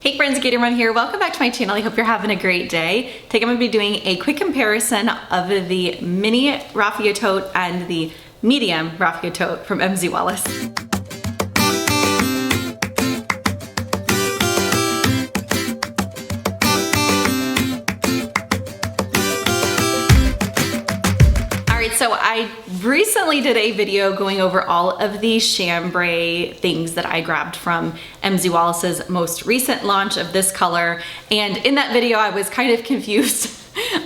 Hey friends, GatorMom here. Welcome back to my channel. I hope you're having a great day. Today I'm going to be doing a quick comparison of the mini Raffia Tote and the medium Raffia Tote from MZ Wallace. So I recently did a video going over all of the chambray things that I grabbed from MZ Wallace's most recent launch of this color. And in that video, I was kind of confused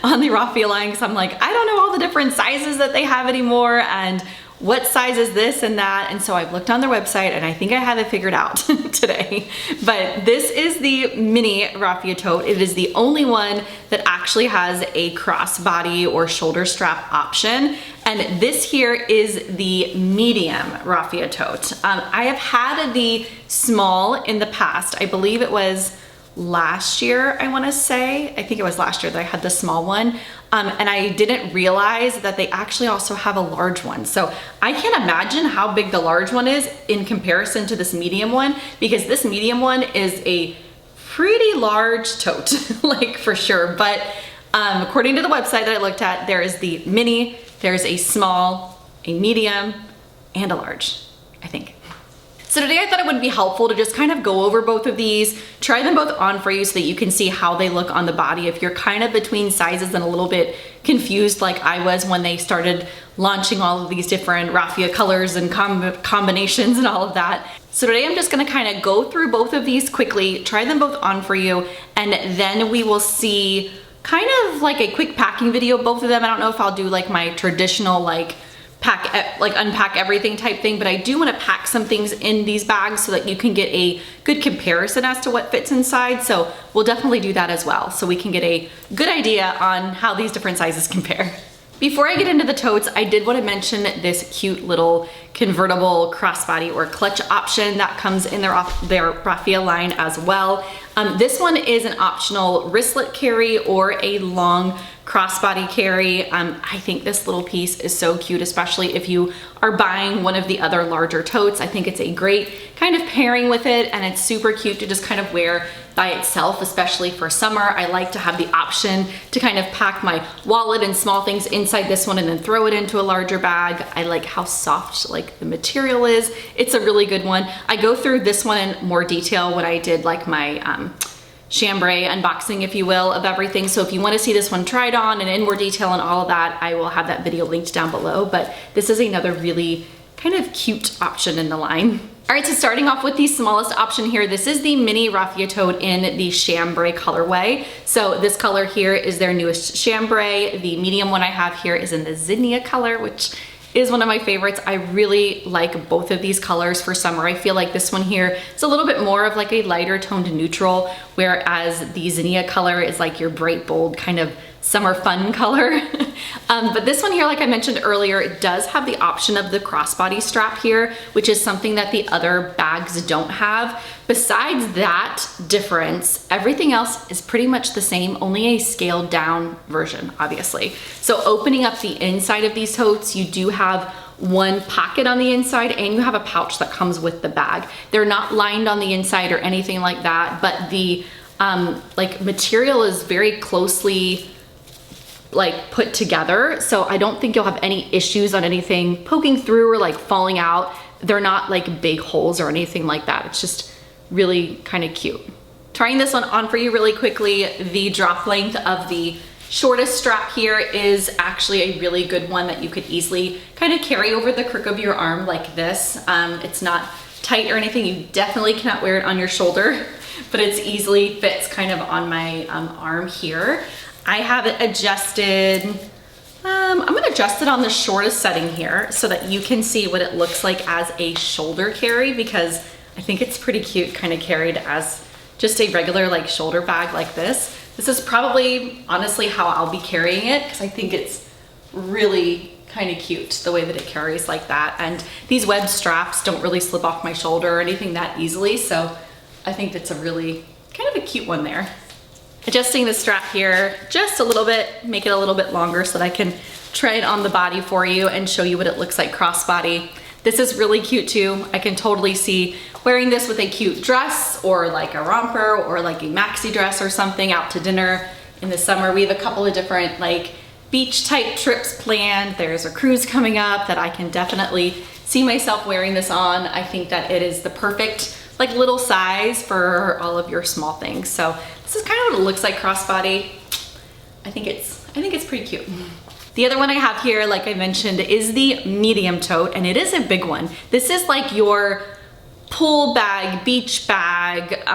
on the Raffia line because I'm like, I don't know all the different sizes that they have anymore and what size is this and that. And so I've looked on their website and I think I have it figured out today. But this is the mini Raffia Tote. It is the only one that actually has a crossbody or shoulder strap option. And this here is the medium Raffia Tote. I have had the small in the past. I believe it was last year, I wanna say. I think it was last year that I had the small one. And I didn't realize that they actually also have a large one. So I can't imagine how big the large one is in comparison to this medium one, because this medium one is a pretty large tote, like for sure. But according to the website that I looked at, there is the mini, there's a small, a medium, and a large, I think. So today I thought it would be helpful to just kind of go over both of these, try them both on for you so that you can see how they look on the body. If you're kind of between sizes and a little bit confused like I was when they started launching all of these different Raffia colors and combinations and all of that. So today I'm just gonna kind of go through both of these quickly, try them both on for you, and then we will see kind of like a quick packing video of both of them. I don't know if I'll do like my traditional like unpack everything type thing, but I do want to pack some things in these bags so that you can get a good comparison as to what fits inside. So we'll definitely do that as well, so we can get a good idea on how these different sizes compare. Before I get into the totes, I did want to mention this cute little convertible crossbody or clutch option that comes in their Raffia line as well. This one is an optional wristlet carry or a long crossbody carry. I think this little piece is so cute, especially if you are buying one of the other larger totes. I think it's a great kind of pairing with it, and it's super cute to just kind of wear by itself, especially for summer. I like to have the option to kind of pack my wallet and small things inside this one and then throw it into a larger bag. I like how soft like the material is. It's a really good one. I go through this one in more detail when I did like my Chambray unboxing, if you will, of everything. So if you want to see this one tried on and in more detail and all of that, I will have that video linked down below. But this is another really kind of cute option in the line. All right, so starting off with the smallest option here, this is the mini Raffia Tote in the Chambray colorway. So this color here is their newest Chambray. The medium one I have here is in the Zinnia color, which is one of my favorites. I really like both of these colors for summer. I feel like this one here is a little bit more of like a lighter toned neutral, whereas the Zinnia color is like your bright, bold kind of summer fun color. But this one here, like I mentioned earlier, it does have the option of the crossbody strap here, which is something that the other bags don't have. Besides that difference, everything else is pretty much the same, only a scaled down version, obviously. So opening up the inside of these totes, you do have one pocket on the inside and you have a pouch that comes with the bag. They're not lined on the inside or anything like that, but the like material is very closely like put together, so I don't think you'll have any issues on anything poking through or like falling out. They're not like big holes or anything like that. It's just really kind of cute. Trying this one on for you really quickly, the drop length of the shortest strap here is actually a really good one that you could easily kind of carry over the crook of your arm like this. It's not tight or anything. You definitely cannot wear it on your shoulder, but it's easily fits kind of on my arm here. I have it adjusted, I'm gonna adjust it on the shortest setting here so that you can see what it looks like as a shoulder carry, because I think it's pretty cute kind of carried as just a regular like shoulder bag like this. This is probably honestly how I'll be carrying it, because I think it's really kind of cute the way that it carries like that. And these web straps don't really slip off my shoulder or anything that easily, so I think that's a really kind of a cute one there. Adjusting the strap here just a little bit, make it a little bit longer so that I can try it on the body for you and show you what it looks like crossbody. this is really cute too. I can totally see wearing this with a cute dress or like a romper or like a maxi dress or something out to dinner in the summer. We have a couple of different like beach type trips planned. There's a cruise coming up that I can definitely see myself wearing this on. I think that it is the perfect like little size for all of your small things. So this is kind of what it looks like crossbody. I think it's pretty cute. The other one I have here, like I mentioned, is the medium tote, and it is a big one. This is like your pool bag, beach bag,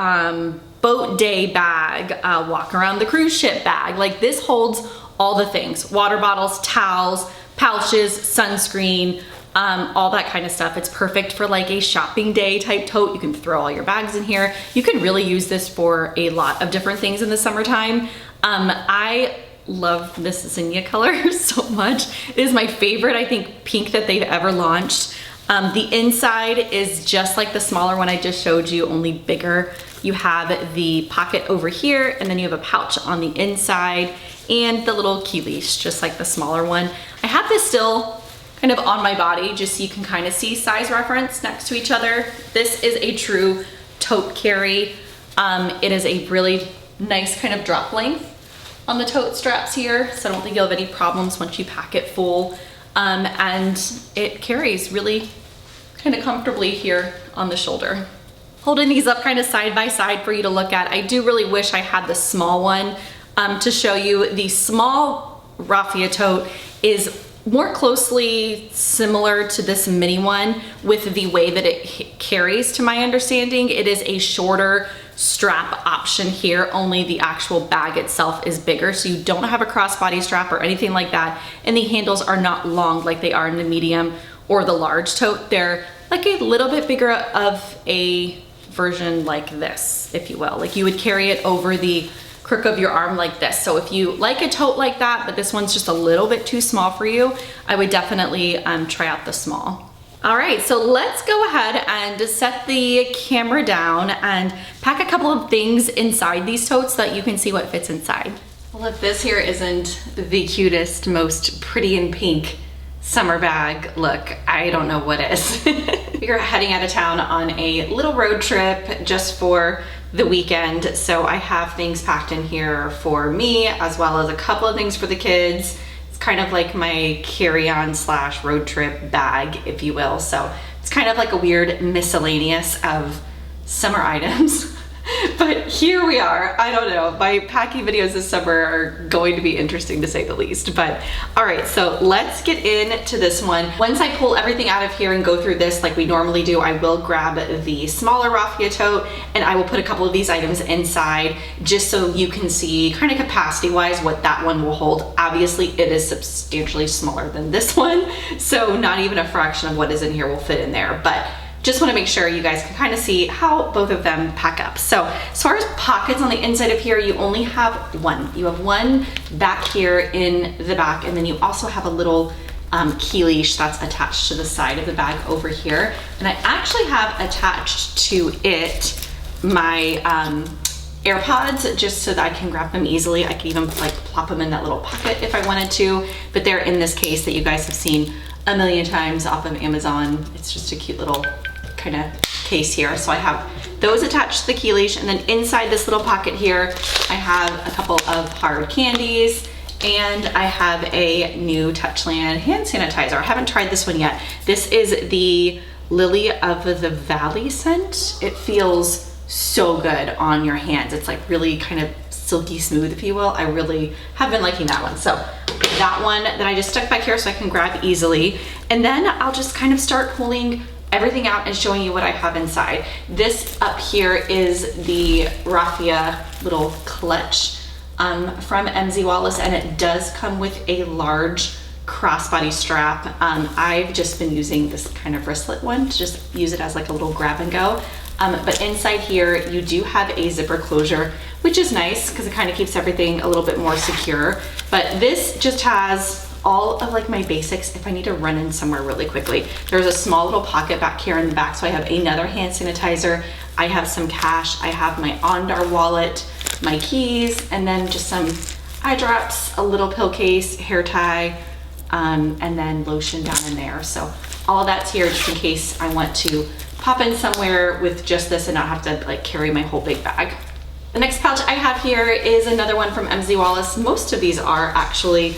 boat day bag, walk around the cruise ship bag. Like this holds all the things, water bottles, towels, pouches, sunscreen, all that kind of stuff. It's perfect for like a shopping day type tote. You can throw all your bags in here. You can really use this for a lot of different things in the summertime. I love this Zinnia color so much. It is my favorite, I think, pink that they've ever launched. The inside is just like the smaller one I just showed you, only bigger. You have the pocket over here, and then you have a pouch on the inside and the little key leash, just like the smaller one. I have this still kind of on my body, just so you can kind of see size reference next to each other. This is a true tote carry. It is a really nice kind of drop length on the tote straps here, so I don't think you'll have any problems once you pack it full. And it carries really kind of comfortably here on the shoulder. Holding these up kind of side by side for you to look at. I do really wish I had the small one to show you. The small Raffia tote is more closely similar to this mini one with the way that it carries, to my understanding. It is a shorter strap option here, only the actual bag itself is bigger, so you don't have a crossbody strap or anything like that, and the handles are not long like they are in the medium or the large tote. They're like a little bit bigger of a version like this, if you will. Like you would carry it over the crook of your arm like this. So if you like a tote like that, but this one's just a little bit too small for you, I would definitely try out the small. All right, so let's go ahead and set the camera down and pack a couple of things inside these totes so that you can see what fits inside. Well, if this here isn't the cutest, most pretty in pink summer bag look, I don't know what is. We are heading out of town on a little road trip just for the weekend, so I have things packed in here for me as well as a couple of things for the kids. It's kind of like my carry-on slash road trip bag, if you will. So it's kind of like a weird miscellaneous of summer items. But here we are. I don't know, my packing videos this summer are going to be interesting to say the least. But all right, so let's get into this one. Once I pull everything out of here and go through this like we normally do, I will grab the smaller Raffia tote and I will put a couple of these items inside just so you can see kind of capacity wise what that one will hold. Obviously it is substantially smaller than this one, so not even a fraction of what is in here will fit in there. But just want to make sure you guys can kind of see how both of them pack up. So as far as pockets on the inside of here, you only have one. You have one back here in the back, and then you also have a little key leash that's attached to the side of the bag over here. And I actually have attached to it my AirPods just so that I can grab them easily. I can even like plop them in that little pocket if I wanted to, but they're in this case that you guys have seen a million times off of Amazon. It's just a cute little kind of case here. So I have those attached to the key leash, and then inside this little pocket here, I have a couple of hard candies, and I have a new Touchland hand sanitizer. I haven't tried this one yet. This is the Lily of the Valley scent. It feels so good on your hands. It's like really kind of silky smooth, if you will. I really have been liking that one. So that one that I just stuck back here so I can grab easily. And then I'll just kind of start pulling everything out and showing you what I have inside. This up here is the Raffia little clutch from MZ Wallace, and it does come with a large crossbody strap. I've just been using this kind of wristlet one to just use it as like a little grab and go. But inside here, you do have a zipper closure, which is nice because it kind of keeps everything a little bit more secure. But this just has all of like my basics if I need to run in somewhere really quickly. There's a small little pocket back here in the back, so I have another hand sanitizer, I have some cash, I have my Ondar wallet, my keys, and then just some eye drops, a little pill case, hair tie, and then lotion down in there. So all of that's here just in case I want to pop in somewhere with just this and not have to like carry my whole big bag. The next pouch I have here is another one from MZ Wallace. Most of these are actually.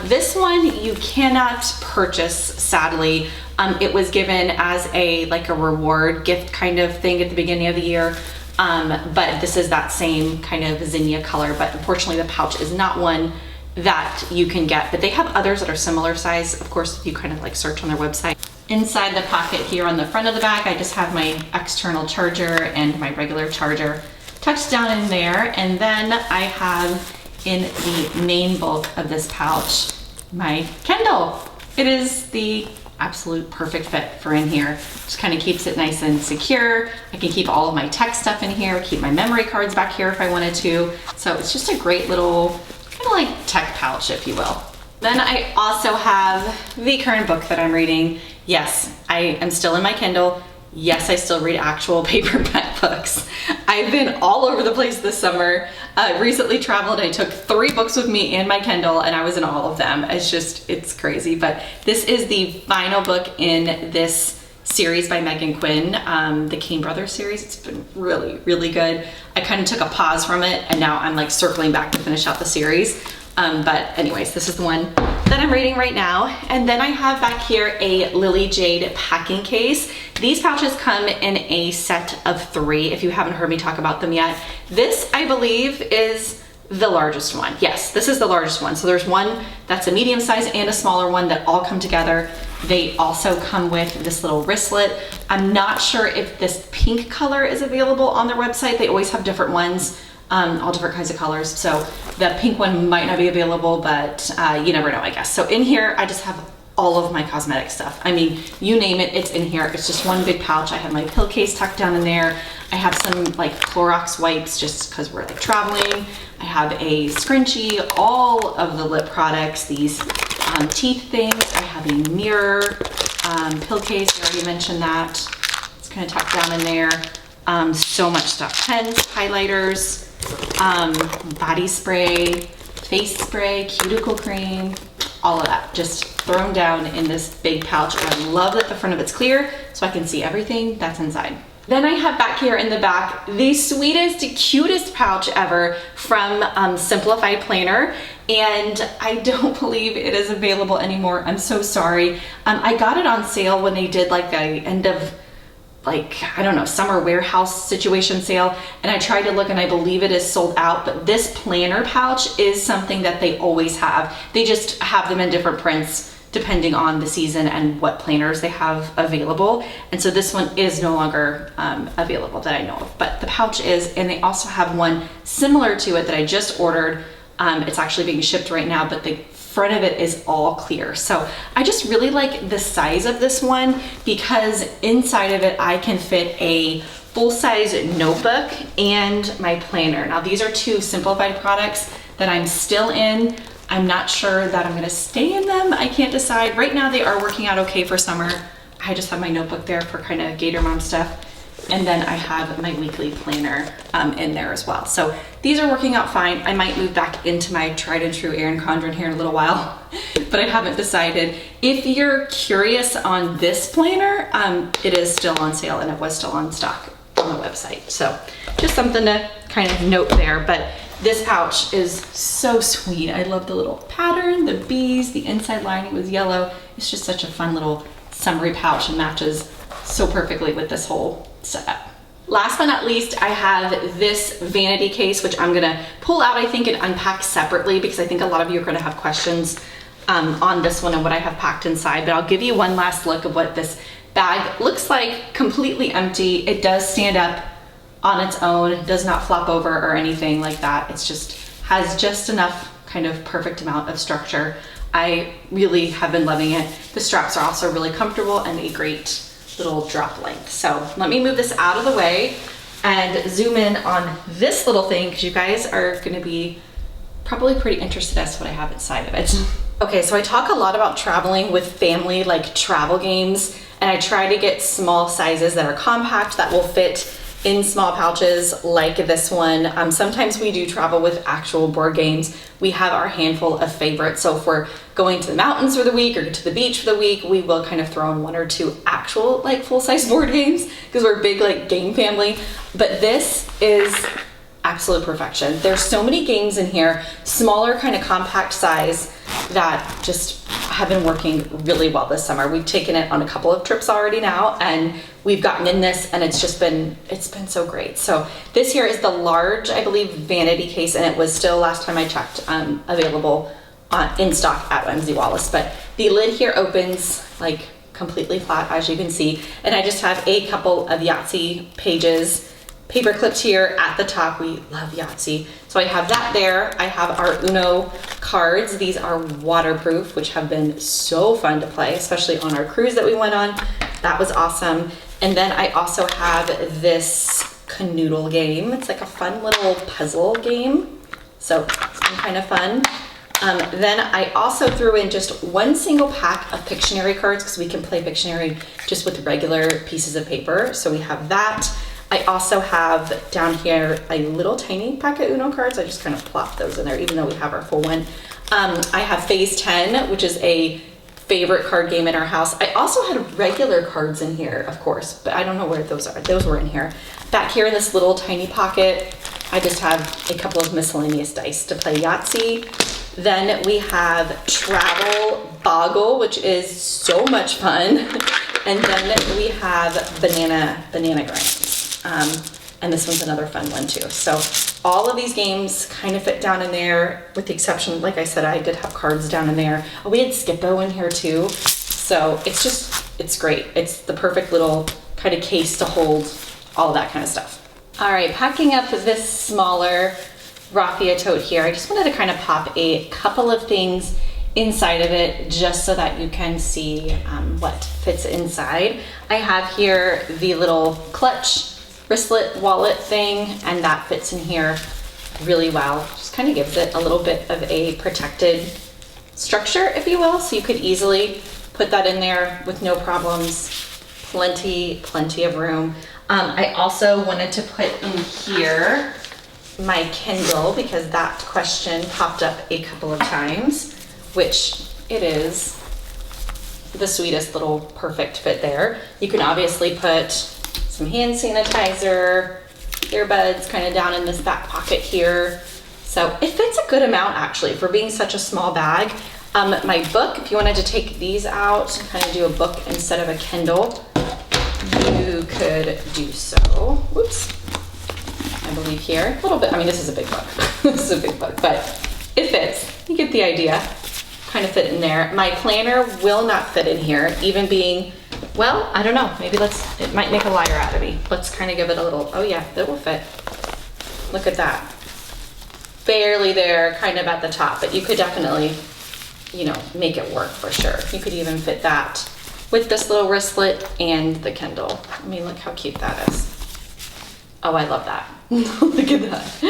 This one you cannot purchase, sadly. It was given as a reward gift kind of thing at the beginning of the year. But this is that same kind of zinnia color, but unfortunately the pouch is not one that you can get, but they have others that are similar size, of course, if you kind of like search on their website. Inside the pocket here on the front of the bag, I just have my external charger and my regular charger tucked down in there. And then I have in the main bulk of this pouch, my Kindle. It is the absolute perfect fit for in here. Just kind of keeps it nice and secure. I can keep all of my tech stuff in here, keep my memory cards back here if I wanted to. So it's just a great little kind of like tech pouch, if you will. Then I also have the current book that I'm reading. Yes, I am still in my Kindle. Yes, I still read actual paperback books. I've been all over the place this summer. Recently traveled, I took 3 books with me and my Kindle and I was in all of them. It's crazy, but this is the final book in this series by Megan Quinn, the Kane Brothers series. It's been really, really good. I kind of took a pause from it and now I'm like circling back to finish out the series. But anyways, this is the one that I'm reading right now. And then I have back here a Lily Jade packing case. These pouches come in a set of 3, if you haven't heard me talk about them yet. This, I believe, is the largest one. Yes, this is the largest one. So there's one that's a medium size and a smaller one that all come together. They also come with this little wristlet. I'm not sure if this pink color is available on their website. They always have different ones. All different kinds of colors. So the pink one might not be available, but you never know, I guess. So in here, I just have all of my cosmetic stuff. I mean, you name it, it's in here. It's just one big pouch. I have my pill case tucked down in there. I have some like Clorox wipes just because we're like traveling. I have a scrunchie, all of the lip products, these teeth things. I have a mirror, pill case, I already mentioned that. It's kind of tucked down in there. So much stuff, pens, highlighters, body spray, face spray, cuticle cream, all of that just thrown down in this big pouch. I love that the front of it's clear so I can see everything that's inside. Then I have back here in the back the sweetest, cutest pouch ever from Simplified Planner, and I don't believe it is available anymore. I'm so sorry. I got it on sale when they did like a end of I don't know, summer warehouse situation sale, and I tried to look and I believe it is sold out, but this planner pouch is something that they always have. They just have them in different prints depending on the season and what planners they have available. And so this one is no longer available that I know of, but the pouch is, and they also have one similar to it that I just ordered. It's actually being shipped right now, but the front of it is all clear. So I just really like the size of this one because inside of it I can fit a full-size notebook and my planner. Now these are 2 Simplified products that I'm still in. I'm not sure that I'm gonna stay in them. I can't decide. Right now they are working out okay for summer. I just have my notebook there for kind of Gator Mom stuff. And then I have my weekly planner in there as well. So these are working out fine. I might move back into my tried and true Erin Condren here in a little while, but I haven't decided. If you're curious on this planner, it is still on sale and it was still on stock on the website. So just something to kind of note there, but this pouch is so sweet. I love the little pattern, the bees, the inside lining was yellow. It's just such a fun little summery pouch and matches so perfectly with this whole setup. Last but not least, I have this vanity case, which I'm gonna pull out, I think, and unpack separately because I think a lot of you are gonna have questions on this one and what I have packed inside, but I'll give you one last look of what this bag looks like, completely empty. It does stand up on its own, does not flop over or anything like that. It's just has just enough kind of perfect amount of structure. I really have been loving it. The straps are also really comfortable and a great little drop length. So let me move this out of the way and zoom in on this little thing because you guys are gonna be probably pretty interested as to what I have inside of it. Okay, so I talk a lot about traveling with family, like travel games, and I try to get small sizes that are compact that will fit in small pouches like this one. Sometimes we do travel with actual board games. We have our handful of favorites. So if we're going to the mountains for the week or to the beach for the week, we will kind of throw in 1 or 2 actual like full-size board games because we're a big like game family. But this is absolute perfection. There's so many games in here, smaller kind of compact size, that just have been working really well this summer. We've taken it on a couple of trips already now, and we've gotten in this, and it's been so great. So this here is the large, I believe, Vanity case, and it was still, last time I checked, available in stock at MZ Wallace. But the lid here opens like completely flat, as you can see, and I just have a couple of Yahtzee pages paper clipped here at the top. We love Yahtzee. So I have that there. I have our Uno cards. These are waterproof, which have been so fun to play, especially on our cruise that we went on. That was awesome. And then I also have this canoodle game. It's like a fun little puzzle game. So it's been kind of fun. Then I also threw in just 1 single pack of Pictionary cards because we can play Pictionary just with regular pieces of paper. So we have that. I also have down here a little tiny pack of Uno cards. I just kind of plop those in there, even though we have our full one. I have Phase 10, which is a favorite card game in our house. I also had regular cards in here, of course, but I don't know where those are. Those were in here. Back here in this little tiny pocket, I just have a couple of miscellaneous dice to play Yahtzee. Then we have Travel Boggle, which is so much fun. And then we have Banana Grams. And this one's another fun one too. So all of these games kind of fit down in there, with the exception, like I said, I did have cards down in there. Oh, we had Skippo in here too. So it's great. It's the perfect little kind of case to hold all that kind of stuff. All right, packing up this smaller Raffia tote here, I just wanted to kind of pop a couple of things inside of it just so that you can see what fits inside. I have here the little clutch wristlet wallet thing, and that fits in here really well. Just kind of gives it a little bit of a protected structure, if you will, so you could easily put that in there with no problems. Plenty of room. I also wanted to put in here my Kindle because that question popped up a couple of times, which it is the sweetest little perfect fit there. You can obviously put some hand sanitizer, earbuds kind of down in this back pocket here. So it fits a good amount actually for being such a small bag. My book, if you wanted to take these out and kind of do a book instead of a Kindle, you could do so. Whoops. I believe here, a little bit, I mean, this is a big book. This is a big book, but it fits. You get the idea. Kind of fit in there. My planner will not fit in here, even being, well, I don't know, maybe it might make a liar out of me. Let's kind of give it a little, oh yeah, it will fit. Look at that. Barely there, kind of at the top, but you could definitely, you know, make it work for sure. You could even fit that with this little wristlet and the Kindle. I mean, look how cute that is. Oh, I love that. Look at that.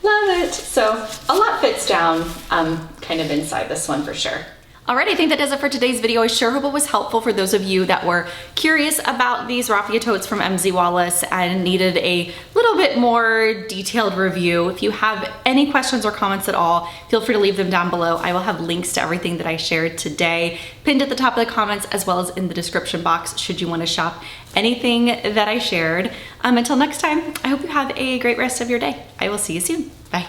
Love it. So a lot fits down kind of inside this one for sure. Alright, I think that does it for today's video. I sure hope it was helpful for those of you that were curious about these Raffia totes from MZ Wallace and needed a little bit more detailed review. If you have any questions or comments at all, feel free to leave them down below. I will have links to everything that I shared today pinned at the top of the comments as well as in the description box should you want to shop anything that I shared. Until next time, I hope you have a great rest of your day. I will see you soon. Bye.